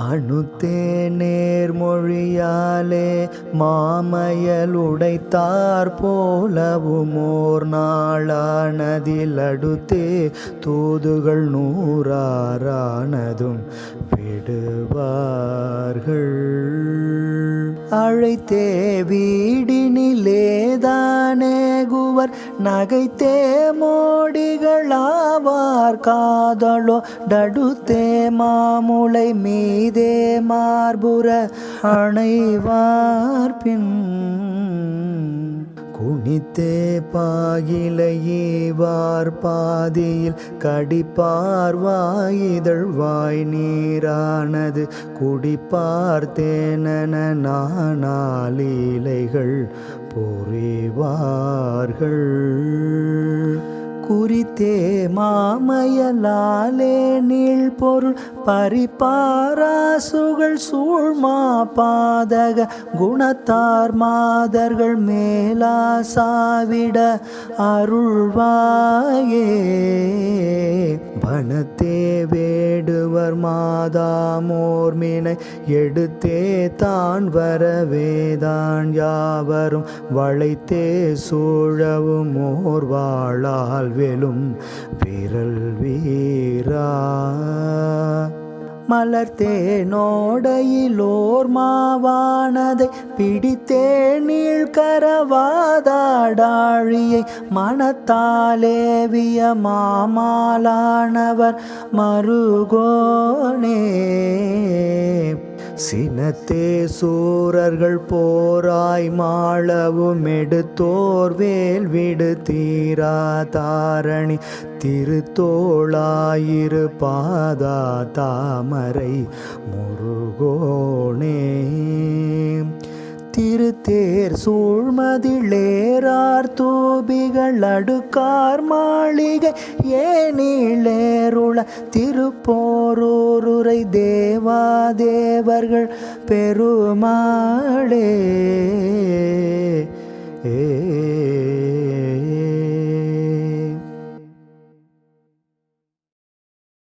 அணுத்தே நேர்மொழியாலே மாமயல் உடைத்தார் போலவும் ஓர் நாளானதில் அடுத்தே தூதுகள் நூறாரானதும் விடுவார்கள். அழைத்தே வீடினிலேதானேகுவர் நகைத்தே மோடிகளாவார் காதலோ டடுத்தே மாமுளை மீதே மார்புற அணைவார் பின். குனித்தே பாகிலையீவார் பாதியில் கடிப்பார் வாயிதழ் வாய் நீரானது குடிப்பார் தேனன நானாலீலைகள் புரிவார்கள். குறித்தே மாமயலாலே நீள்பொருள் பரிபாராசுகள் சூழ்மா பாதக குணத்தார் மாதர்கள் மேலாசாவிட அருள்வாயே. வனத்தே வேடுவர் மாதாமோர்மினை எடுத்தே தான் வரவேதான் யாவரும் வளைத்தே சூழவும் ஓர் வாழால் வெலும் விரல் வீரா. மலர்த்தே நோடையிலோர் மாவானதை பிடித்தே நீழ்கரவாதாடாழியை மனத்தாலேவிய மாமாலானவர் மருகோனே. சினத்தே சூரர்கள் போராய் மாளவும் எடுத்தோர் வேல் விடு தீரா தாரணி திருத்தோளாயிரு பாதா தாமரை முருகோனே. திருத்தேர் சூழ்மதிளேரார் தூபிகள் அடுக்கார் மாளிகை ஏனிலேருள திருப்போரூருரை தேவாதேவர்கள் பெருமாளே.